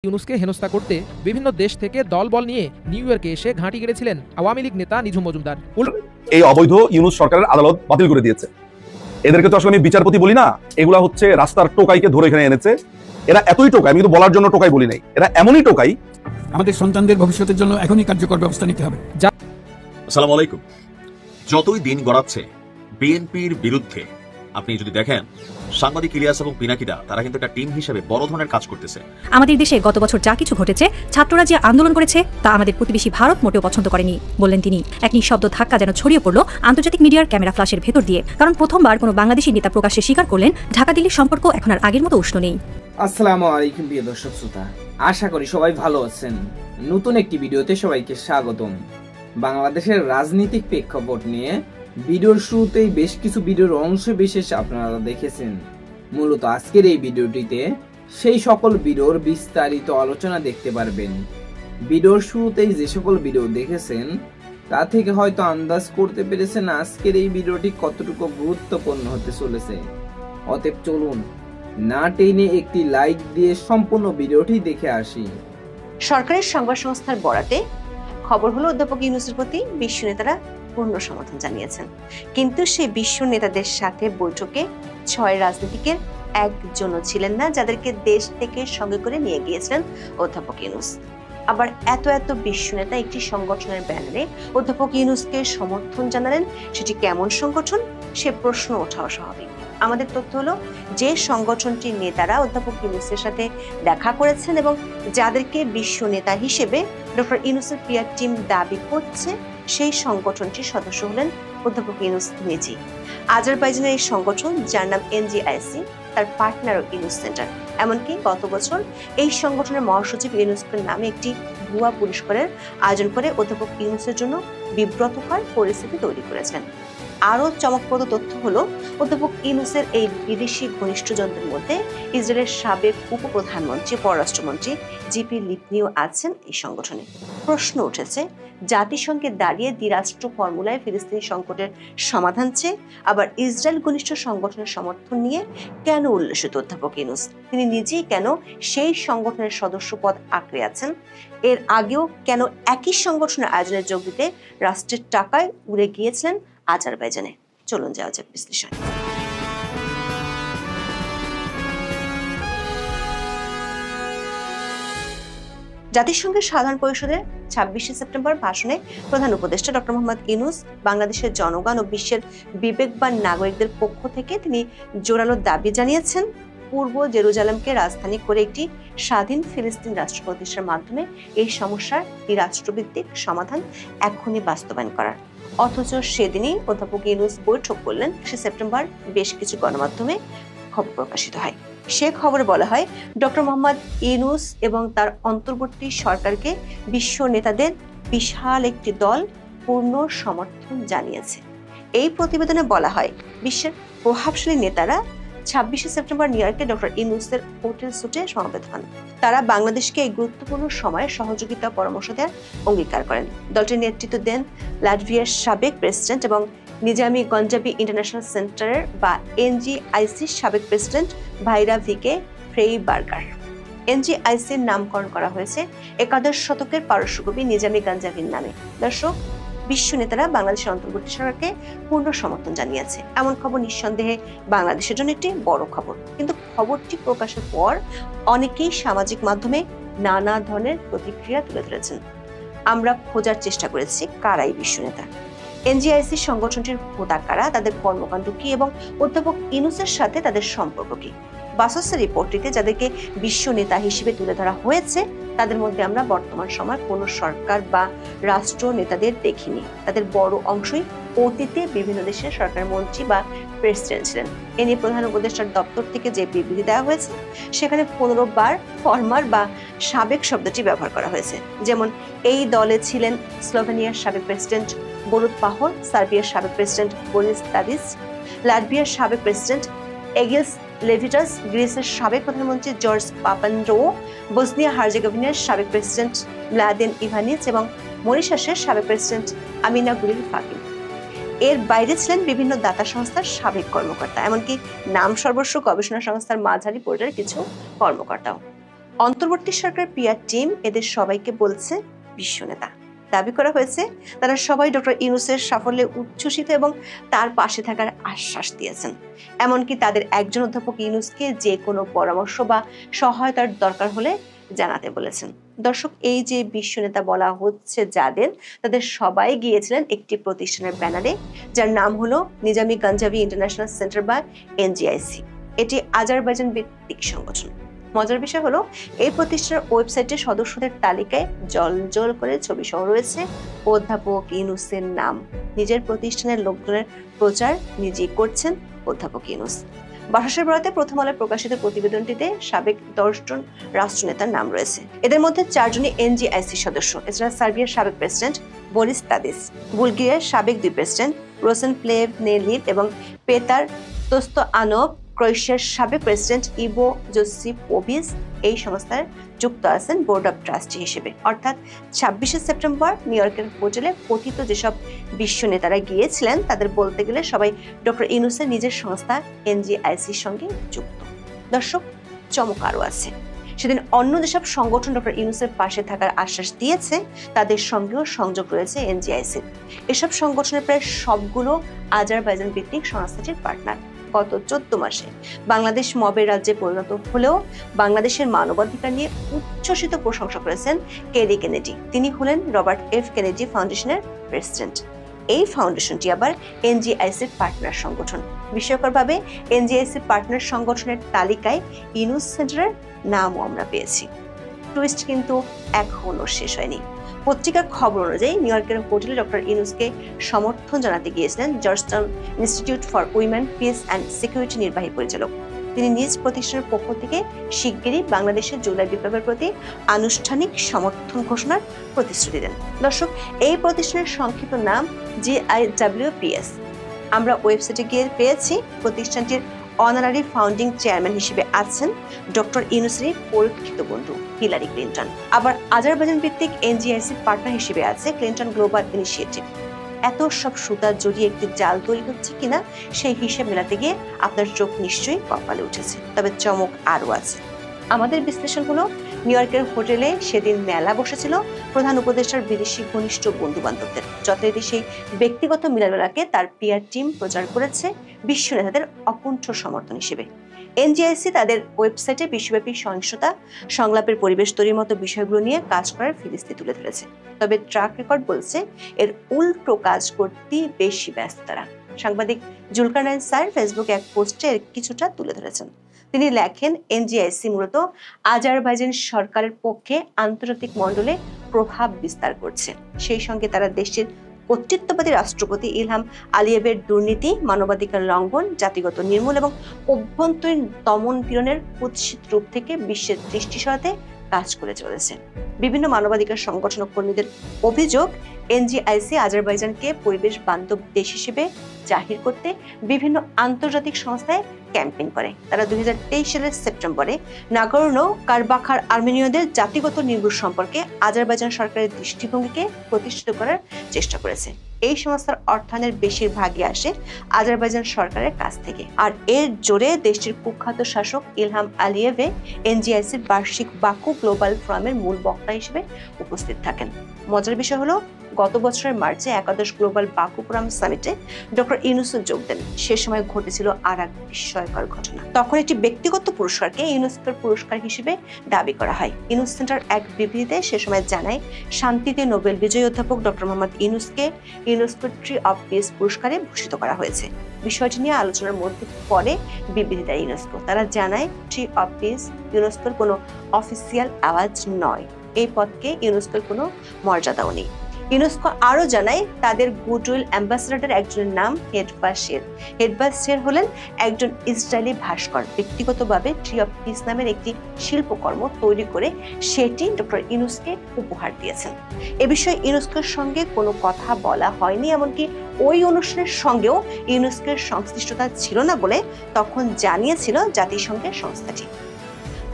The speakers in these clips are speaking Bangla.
ইউনূসকে হেনস্থা করতে বিভিন্ন দেশ থেকে দলবল নিয়ে নিউ ইয়র্কে এসে ঘাঁটি গেড়েছিলেন আওয়ামী লীগ নেতা নিঝুম মজুমদার। এই অবৈধ ইউনূস সরকারের আদালত বাতিল করে দিয়েছে। এদেরকে তো আসলে আমি বিচারপতি বলি না, এগুলা হচ্ছে রাস্তার টোকাইকে ধরে এখানে এনেছে। এরা এতই টোকাই, আমি কিন্তু বলার জন্য টোকাই বলি নাই, এরা এমনই টোকাই। আমাদের সন্তানদের ভবিষ্যতের জন্য এখনই কার্যকর ব্যবস্থা নিতে হবে। আসসালামু আলাইকুম। যতই দিন গড়াচ্ছে বিএনপির বিরুদ্ধে আপনি যদি দেখেন, সাংবাদিক ইলিয়াস এবং পিনাকিদা তারা কিন্তু একটা টিম হিসেবে বড় ধরনের কাজ করতেছে। আমাদের দেশে গত বছর যা কিছু ঘটেছে, ছাত্ররা যে আন্দোলন করেছে তা আমাদের প্রতিবেশী ভারত মোটেও পছন্দ করেনি, বললেন তিনি। এক নিঃশব্দ ধাক্কা যেন ছড়িয়ে পড়ল আন্তর্জাতিক মিডিয়ার ক্যামেরা ফ্ল্যাশের ভেতর দিয়ে, কারণ প্রথমবার কোনো বাংলাদেশি নেতা প্রকাশ্যে স্বীকার করলেন ঢাকা দিল্লির সম্পর্ক এখন আর আগের মতো উষ্ণ নেই। আসসালামু আলাইকুম প্রিয় দর্শক শ্রোতা, আশা করি সবাই ভালো আছেন। নতুন একটি ভিডিওতে সবাইকে স্বাগতম। বাংলাদেশের রাজনৈতিক প্রেক্ষাপট নিয়ে ভিডিওর শুরুতেই বেশ কিছু ভিডিওর অংশ বিশেষ আপনারা দেখেছেন। মূলত আজকের এই ভিডিওটিতে সেই সকল ভিডিওর বিস্তারিত আলোচনা দেখতে পারবেন। ভিডিওর শুরুতেই যে সকল ভিডিও দেখেছেন তা থেকে হয়তো আন্দাজ করতে পেরেছেন আজকের এই ভিডিওটি কতটুকু গুরুত্বপূর্ণ হতে চলেছে। অতএব চলুন না টেনে একটি লাইক দিয়ে সম্পূর্ণ ভিডিওটি দেখে আসি। সরকারের সংবাদ সংস্থার বরাতে খবর হলো অধ্যাপক ইউনূসের প্রতি বিশ্ব নেতারা পূর্ণ সমর্থন জানিয়েছেন, কিন্তু সেই বিশ্ব নেতাদের সাথে বৈঠকে 6 রাজনীতিকের একজনও ছিলেন না যাদেরকে দেশ থেকে সঙ্গে করে নিয়ে গিয়েছিলেন অধ্যাপক ইউনূস। আবার এত বিশ্ব নেতা একটি সংগঠনের ব্যানারে অধ্যাপক ইউনূসকে সমর্থন জানালেন, সেটি কেমন সংগঠন সে প্রশ্ন ওঠাও স্বাভাবিক। আমাদের তথ্য হলো যে সংগঠনটির নেতারা অধ্যাপক ইউনূসের সাথে দেখা করেছেন এবং যাদেরকে বিশ্ব নেতা হিসেবে ডক্টর ইউনূসের পিয়ার টিম দাবি করছে, সেই সংগঠনটির সদস্য হলেন অধ্যাপক ইউনূস নিজেই। আজারবাইজানের এই সংগঠন, যার নাম এনজিআইসি, তার পার্টনারও ইউনূস সেন্টার। এমনকি গত বছর এই সংগঠনের মহাসচিব ইউনূসের নামে একটি ভুয়া পুরস্কারের আয়োজন করে অধ্যাপক ইউনূসের জন্য বিব্রতকর পরিস্থিতি তৈরি করেছেন। আরও চমকপ্রদ তথ্য হলো অধ্যাপক ইউনূসের এই বিদেশি ঘনিষ্ঠজনদের মধ্যে ইসরায়েলের সাবেক উপপ্রধানমন্ত্রী, পররাষ্ট্রমন্ত্রী জিপি লিপনিও আছেন এই সংগঠনে। প্রশ্ন উঠেছে, জাতিসংঘে দাঁড়িয়ে দ্বিরাষ্ট্র ফর্মুলায় ফিলিস্তিনি সংকটের সমাধান চেয়ে আবার ইসরায়েল ঘনিষ্ঠ সংগঠনের সমর্থন নিয়ে কেন উল্লসিত অধ্যাপক ইউনূস? তিনি নিজেই কেন সেই সংগঠনের সদস্য পদ আঁকড়ে আছেন? এর আগেও কেন একই সংগঠনের আয়োজনে যোগ দিতে রাষ্ট্রের টাকায় উড়ে গিয়েছিলেন আজারবাইজানে? চলুন যাওয়া যাক বিশ্লেষণ। জাতিসংঘের সাধারণ পরিষদের 26শে সেপ্টেম্বর ভাষণে প্রধান উপদেষ্টা ডক্টর মোহাম্মদ ইউনূস বাংলাদেশের জনগণ ও বিশ্বের বিবেকবান নাগরিকদের পক্ষ থেকে তিনি জোরালো দাবি জানিয়েছেন, পূর্ব জেরুজালেমকে রাজধানী করে একটি স্বাধীন ফিলিস্তিন রাষ্ট্র প্রতিষ্ঠার মাধ্যমে এই সমস্যার রাষ্ট্রভিত্তিক সমাধান এখনই বাস্তবায়ন করার। অথচ সেদিনই অধ্যাপক ইউনূস বৈঠক করলেন। 6 সেপ্টেম্বর বেশ কিছু গণমাধ্যমে খবর প্রকাশিত হয়। সে খবরে বলা হয়, ডক্টর মোহাম্মদ ইউনূস এবং তার অন্তর্বর্তী সরকারকে বিশ্ব নেতাদের বিশাল একটি দল পূর্ণ সমর্থন জানিয়েছে। এই প্রতিবেদনে বলা হয়, বিশ্বের প্রভাবশালী নেতারা 26শে সেপ্টেম্বর নিউ ইয়র্কে ডক্টর ইউনূসের হোটেল সুটে সমবেত হন। তারা বাংলাদেশকে এই গুরুত্বপূর্ণ সময়ে সহযোগিতা পরামর্শ দেওয়ার অঙ্গীকার করেন। দলটির নেতৃত্ব দেন লাটভিয়ার সাবেক প্রেসিডেন্ট এবং নিজামী গঞ্জাবি ইন্টারন্যাশনাল সেন্টারের বা এনজিআইসির সাবেক প্রেসিডেন্ট ভাইরা ভিকে ফ্রেইবার্গার। এনজিআইসির নামকরণ করা হয়েছে একাদশ শতকের পারস্য কবি নিজামী গঞ্জাবির নামে। দর্শক, বিশ্ব নেতারা বাংলাদেশের অন্তর্বর্তী সরকারকে পূর্ণ সমর্থন জানিয়েছে। এমন খবর নিঃসন্দেহে বাংলাদেশের জন্য একটি বড় খবর, কিন্তু খবরটি প্রকাশের পর অনেকেই সামাজিক মাধ্যমে নানা ধরনের প্রতিক্রিয়া তুলে ধরেছেন। আমরা খোঁজার চেষ্টা করেছি কারাই বিশ্ব নেতা, এনজিআইসি সংগঠনটির হোতা কারা, তাদের কর্মকাণ্ড কি এবং অধ্যাপক ইউনূসের সাথে তাদের সম্পর্ক কি। বাসসের রিপোর্টটিতে যাদেরকে বিশ্ব নেতা হিসেবে তুলে ধরা হয়েছে তাদের মধ্যে আমরা বর্তমান সময় কোনো সরকার বা রাষ্ট্র নেতাদের দেখিনি। তাদের বড় অংশই অতীতে বিভিন্ন দেশের সরকার মন্ত্রী বা প্রেসিডেন্ট ছিলেন। এ নিয়ে প্রধান উপদেষ্টার দপ্তর থেকে যে বিবৃতি দেওয়া হয়েছে সেখানে 15 বার ফরমার বা সাবেক শব্দটি ব্যবহার করা হয়েছে। যেমন, এই দলে ছিলেন স্লোভেনিয়ার সাবেক প্রেসিডেন্ট বরুট পাহর, সার্বিয়ার সাবেক প্রেসিডেন্ট বরিস তাদিচ, লাটভিয়ার সাবেক প্রেসিডেন্ট এগিলস লেভিটাস, গ্রিসের সাবেক প্রধানমন্ত্রী জর্জ পাপান্ড্রো, বসনিয়া হার্জেগোভিনার সাবেক প্রেসিডেন্ট মলাদেন ইভানিচ এবং মরিশাসের সাবেক প্রেসিডেন্ট আমিনা গুলির ফাকিম। এর বাইরে ছিলেন বিভিন্ন দাতা সংস্থার সাবেক কর্মকর্তা, এমনকি নাম সর্বস্ব গবেষণা সংস্থার মাঝারি পর্যায়ের কিছু কর্মকর্তাও। অন্তর্বর্তী সরকার পিআর টিম এদের সবাইকে বলছে বিশ্ব নেতা। দাবি করা হয়েছে তারা সবাই ডক্টর ইউনূসের সাফল্যে উচ্ছ্বসিত এবং তার পাশে থাকার আশ্বাস দিয়েছেন। এমনকি তাদের একজন অধ্যাপক ইউনূসকে যে কোনো পরামর্শ বা সহায়তার দরকার হলে জানাতে বলেছেন। দর্শক, এই যে বিশ্ব নেতা বলা হচ্ছে তাদের সবাই গিয়েছিলেন একটি প্রতিষ্ঠানের ব্যানারে, যার নাম হলো নিজামি গাঞ্জাভি ইন্টারন্যাশনাল সেন্টার বা এনজিআইসি। এটি আজারবাইজান ভিত্তিক সংগঠন। মজার বিষয় হলো এই প্রতিষ্ঠানের ওয়েবসাইটে সদস্যদের তালিকায় জলজল করে ছবি সহ রয়েছে অধ্যাপক ইউনূসের নাম। নিজের প্রতিষ্ঠানের লোকজনের প্রচার নিজেই করছেন অধ্যাপক ইউনূস। বাতাসের বরাতে প্রথম আলোয় প্রকাশিত প্রতিবেদনটিতে সাবেক 10 জন রাষ্ট্রনেতার নাম রয়েছে। এদের মধ্যে 4 জনই এনজিআইসি সদস্য। এছাড়া সার্বিয়ার সাবেক প্রেসিডেন্ট বরিস তাদিস, বুলগেরিয়ার সাবেক 2 প্রেসিডেন্ট রোসেন প্লেভনেলিভ এবং পেতার তোস্তোয়ানভ, ক্রোয়েশিয়ার সাবেক প্রেসিডেন্ট ইভো জোসিপোভিচ এই সংস্থার যুক্ত আছেন বোর্ড অব ট্রাস্টি হিসেবে। অর্থাৎ 26শে সেপ্টেম্বর নিউ ইয়র্কের হোটেলে কথিত যেসব বিশ্ব নেতারা গিয়েছিলেন তাদের বলতে গেলে সবাই ডক্টর ইউনূসের নিজের সংস্থা এনজিআইসির সঙ্গে যুক্ত। দর্শক, চমক আরও আছে। সেদিন অন্য যেসব সংগঠন ডক্টর ইউনূসের পাশে থাকার আশ্বাস দিয়েছে তাদের সঙ্গেও সংযোগ রয়েছে এনজিআইসির। এসব সংগঠনের প্রায় সবগুলো আজারবাইজান ভিত্তিক সংস্থাটির পার্টনার। গত 14 মাসে বাংলাদেশ মবের রাজ্যে পরিণত হলেও বাংলাদেশের মানবাধিকার নিয়ে উচ্ছ্বসিত প্রশংসা করেছেন কেরি কেনেডি। তিনি হলেন রবার্ট এফ কেনেডি ফাউন্ডেশনের প্রেসিডেন্ট। এই ফাউন্ডেশনটি আবার এনজিআইসির পার্টনার সংগঠন। বিস্ময়করভাবে এনজিআইসির পার্টনার সংগঠনের তালিকায় ইউনূস সেন্টারের নামও আমরা পেয়েছি। টুইস্ট কিন্তু এখনো শেষ হয়নি। পত্রিকার খবর অনুযায়ী নিউ ইয়র্কের হোটেলে ডক্টর ইউনূসকে সমর্থন জানাতে গিয়েছিলেন Georgetown institute for women, piece and security নির্বাহী পরিচালক। তিনি নিজ প্রতিষ্ঠানের পক্ষ থেকে শিগগিরই বাংলাদেশের জুলাই বিপ্লবের প্রতি আনুষ্ঠানিক সমর্থন ঘোষণার প্রতিশ্রুতি দেন। দর্শক, এই প্রতিষ্ঠানের সংক্ষিপ্ত নাম GIWPS। আমরা ওয়েবসাইটে গিয়ে পেয়েছি প্রতিষ্ঠানটির অনারারি ফাউন্ডিং চেয়ারম্যান হিসেবে আছেন ডক্টর ইউনূসের পরীক্ষিত বন্ধু হিলারি ক্লিন্টন। আবার আজারবাইজান ভিত্তিক এনজিআইসির পার্টনার হিসেবে আছে ক্লিন্টন গ্লোবাল ইনিশিয়েটিভ। এত সব সুতা জড়িয়ে একটি জাল তৈরি হচ্ছে কিনা সেই হিসেব মেলাতে গিয়ে আপনার চোখ নিশ্চয়ই কপালে উঠেছে। তবে চমক আরও আছে। আমাদের বিশ্লেষণ হলো নিউ ইয়র্কের হোটেলে সেদিন মেলা বসেছিল প্রধান উপদেষ্টার বিদেশি ঘনিষ্ঠ বন্ধু বান্ধবদের। যথারীতি সেই ব্যক্তিগত মিলনমেলাকে তার পিআর টিম প্রচার করেছে বিশ্ব নেতাদের অকুণ্ঠ সমর্থন হিসেবে। এনজিআইসি তাদের ওয়েবসাইটে বিশ্বব্যাপী সহিংসতা, সংলাপের পরিবেশ তৈরির মতো বিষয়গুলো নিয়ে কাজ করার ফিরিস্তি তুলে ধরেছে। তবে ট্র্যাক রেকর্ড বলছে এর উল্টো কাজ করতেই বেশি ব্যস্ত তারা। সাংবাদিক জুলকারনাইন স্যার ফেসবুকে এক পোস্টে এর কিছুটা তুলে ধরেছেন। তিনি লেখেন, এনজিআইসি মূলত আজারবাইজান সরকারের পক্ষে আন্তর্জাতিক মণ্ডলে প্রভাব বিস্তার করছে। সেই সঙ্গে তারা দেশটির কর্তৃত্ববাদী রাষ্ট্রপতি ইলহাম আলিয়েভের দুর্নীতি, মানবাধিকার লঙ্ঘন, জাতিগত নির্মূল এবং অভ্যন্তরীণ দমন পীড়নের কুৎসিত রূপ থেকে বিশ্বের দৃষ্টি সরাতে কাজ করে চলেছে। বিভিন্ন মানবাধিকার সংগঠন ও কর্মীদের অভিযোগ, এনজিআইসি আজারবাইজানকে পরিবেশ বান্ধব দেশ হিসেবে জাহির করতে বিভিন্ন আন্তর্জাতিক সংস্থায় ক্যাম্পেইন করে। তারা 2023 সালের সেপ্টেম্বরে নাগোর্নো কারাবাখার আর্মেনীয়দের জাতিগত নির্মূল সম্পর্কে আজারবাইজান সরকারের দৃষ্টিভঙ্গিকে প্রতিষ্ঠিত করার চেষ্টা করেছে। এই সংস্থার অর্থায়নের বেশিরভাগই আসে আজারবাইজান সরকারের কাছ থেকে। আর এর জোরে দেশটির কুখ্যাত শাসক ইলহাম আলিয়েভে এনজিআইসির বার্ষিক বাকু গ্লোবাল ফোরামের মূল বক্তা হিসেবে উপস্থিত থাকেন। মজার বিষয় হলো, গত বছরের মার্চে একাদশ গ্লোবাল বাকু ফোরাম সামিটে ডক্টর ইউনূস যোগ দেন। সে সময় ঘটেছিল আর এক বিস্ময়কর ঘটনা। তখন একটি ব্যক্তিগত পুরস্কারকে ইউনেস্কোর পুরস্কার হিসেবে দাবি করা হয়। ইউনূস সেন্টার এক বিবৃতিতে সে সময় জানায়, শান্তিতে নোবেল বিজয়ী অধ্যাপক ডক্টর মোহাম্মদ ইউনূসকে ইউনেস্কো ট্রি অফ পিস পুরস্কারে ভূষিত করা হয়েছে। বিষয়টি নিয়ে আলোচনার মধ্যে পরে বিবৃতি দেয় ইউনেস্কো। তারা জানায়, ট্রি অফ পিস ইউনেস্কোর কোনো অফিসিয়াল আওয়াজ নয়। এই পদকে ইউনেস্কোর কোনো মর্যাদাও নেই। ইউনেস্কো আরও জানায়, তাদের গুডউইল অ্যাম্বাসেডর একজনের নাম হেডবা শের। হেডবা শের হলেন একজন ইসরায়েলি ভাস্কর। ব্যক্তিগতভাবে ট্রি অফ পিস নামের একটি শিল্পকর্ম তৈরি করে সেটি ডক্টর ইউনূসকে উপহার দিয়েছেন। এ বিষয়ে ইউনেস্কোর সঙ্গে কোনো কথা বলা হয়নি, এমনকি ওই অনুষ্ঠানের সঙ্গেও ইউনেস্কোর সংশ্লিষ্টতা ছিল না বলে তখন জানিয়েছিল জাতিসংঘের সংস্থাটি।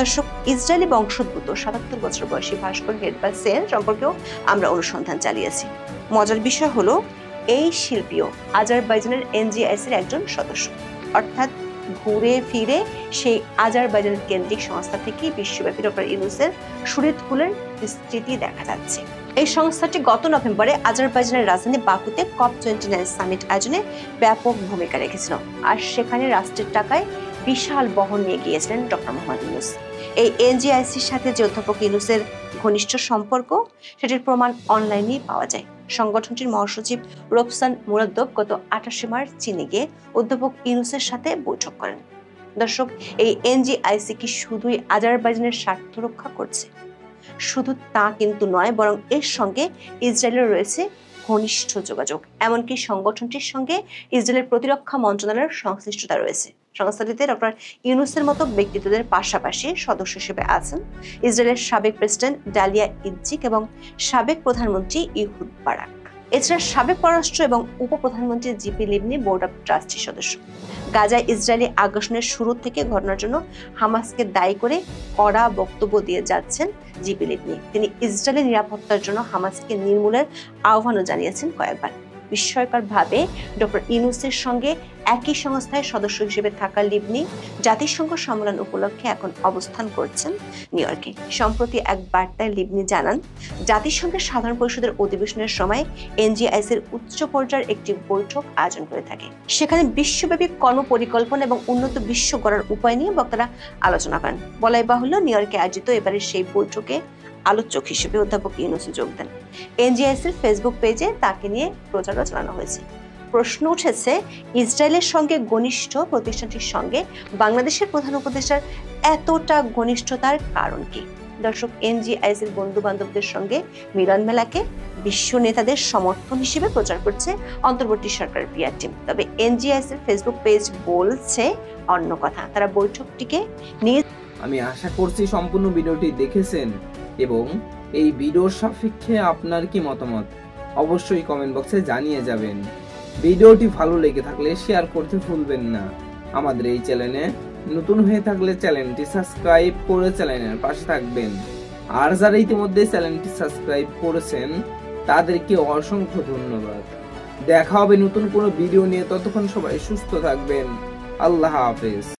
দর্শক, ইসরায়েলি বংশোদ্ভূত 77 বছর বয়সী ভাস্কর হেডবা শের সম্পর্কেও আমরা অনুসন্ধান চালিয়েছি। মজার বিষয় হলো, এই শিল্পীও আজারবাইজানের এনজিআইসির একজন সদস্য। অর্থাৎ ঘুরে ফিরে সেই আজারবাইজান কেন্দ্রিক সংস্থা থেকে বিশ্বব্যাপী ডক্টর ইউনূসের শরীর ফুলের বিস্তৃতি দেখা যাচ্ছে। এই সংস্থাটি গত নভেম্বরে আজারবাইজানের রাজধানী বাকুতে COP29 সামিট আয়োজনে ব্যাপক ভূমিকা রেখেছিল, আর সেখানে রাষ্ট্রের টাকায় বিশাল বহর নিয়ে গিয়েছিলেন ডক্টর মোহাম্মদ ইউনূস। এই এনজিআইসির সাথে যে অধ্যাপক ইউনূসের ঘনিষ্ঠ সম্পর্ক, সেটির প্রমাণ অনলাইনেই পাওয়া যায়। সংগঠনটির মহাসচিব রোপসান মুরাদ্দব গত 28 মার্চ চীনে গিয়ে অধ্যাপক ইউনূসের সাথে বৈঠক করেন। দর্শক, এই এনজিআইসি কি শুধুই আজারবাইজানের স্বার্থ রক্ষা করছে? শুধু তা কিন্তু নয়, বরং এর সঙ্গে ইসরায়েলের রয়েছে ঘনিষ্ঠ যোগাযোগ। এমনকি সংগঠনটির সঙ্গে ইসরায়েলের প্রতিরক্ষা মন্ত্রণালয়ের সংশ্লিষ্টতা রয়েছে। সংস্থাটিতে ডক্টর ইউনূসের মতো ব্যক্তিত্বদের পাশাপাশি সদস্য হিসেবে আছেন ইসরায়েলের সাবেক প্রেসিডেন্ট ডালিয়া ইৎজিক এবং সাবেক প্রধানমন্ত্রী ইহুদ বারাক। এছাড়া সাবেক পররাষ্ট্র এবং উপপ্রধানমন্ত্রী জিপি লিবনি বোর্ড অব ট্রাস্টির সদস্য। গাজায় ইসরায়েলি আগ্রাসনের শুরু থেকে ঘটনার জন্য হামাসকে দায়ী করে কড়া বক্তব্য দিয়ে যাচ্ছেন জিপি লিবনি। তিনি ইসরায়েলের নিরাপত্তার জন্য হামাসকে নির্মূলের আহ্বানও জানিয়েছেন কয়েকবার। বিস্ময়করভাবে ডক্টর ইউনূসের সঙ্গে একই সংস্থায় সদস্য হিসেবে থাকা লিবনি জাতিসংঘ সম্মেলন উপলক্ষে এখন অবস্থান করছেন নিউ ইয়র্কে। সম্প্রতি এক বার্তায় লিবনি জানান, জাতিসংঘের সাধারণ পরিষদের অধিবেশনের সময় এনজিআইসির উচ্চ পর্যায়ের একটি বৈঠক আয়োজন করে থাকে। সেখানে বিশ্বব্যাপী কর্মপরিকল্পনা এবং উন্নত বিশ্ব গড়ার উপায় নিয়ে বক্তারা আলোচনা করেন। বলাই বাহুল্য, নিউ ইয়র্কে আয়োজিত এবারের সেই বৈঠকে আলোচক হিসেবে অধ্যাপক ইউনূস যোগ দেন। এনজিআইসির ফেসবুক পেজে তাকে নিয়ে প্রচারও চালানো হয়েছে। প্রশ্ন উঠেছে, ইসরায়েলের সঙ্গে ঘনিষ্ঠ প্রতিষ্ঠানটির সঙ্গে বাংলাদেশের প্রধান উপদেষ্টার এতটা ঘনিষ্ঠতার কারণ কি? দর্শক, এনজিআইসির বন্ধু বান্ধবদের সঙ্গে মিলন মেলাকে বিশ্ব নেতাদের সমর্থন হিসেবে প্রচার করছে অন্তর্বর্তী সরকারের পিআর টিম। তবে এনজিআইসির ফেসবুক পেজ বলছে অন্য কথা। তারা বৈঠকটিকে নিয়ে আমি আশা করছি সম্পূর্ণ ভিডিওটি দেখেছেন এবং এই ভিডিওর সাপেক্ষে আপনার কি মতামত অবশ্যই কমেন্ট বক্সে জানিয়ে যাবেন। ভিডিওটি ভালো লেগে থাকলে শেয়ার করতে ভুলবেন না। আমাদের এই চ্যানেলে নতুন হয়ে থাকলে চ্যানেলটি সাবস্ক্রাইব করে চ্যানেলের পাশে থাকবেন। আর যারা ইতিমধ্যে চ্যানেলটি সাবস্ক্রাইব করেছেন তাদেরকে অসংখ্য ধন্যবাদ। দেখা হবে নতুন কোনো ভিডিও নিয়ে। ততক্ষণ সবাই সুস্থ থাকবেন। আল্লাহ হাফেজ।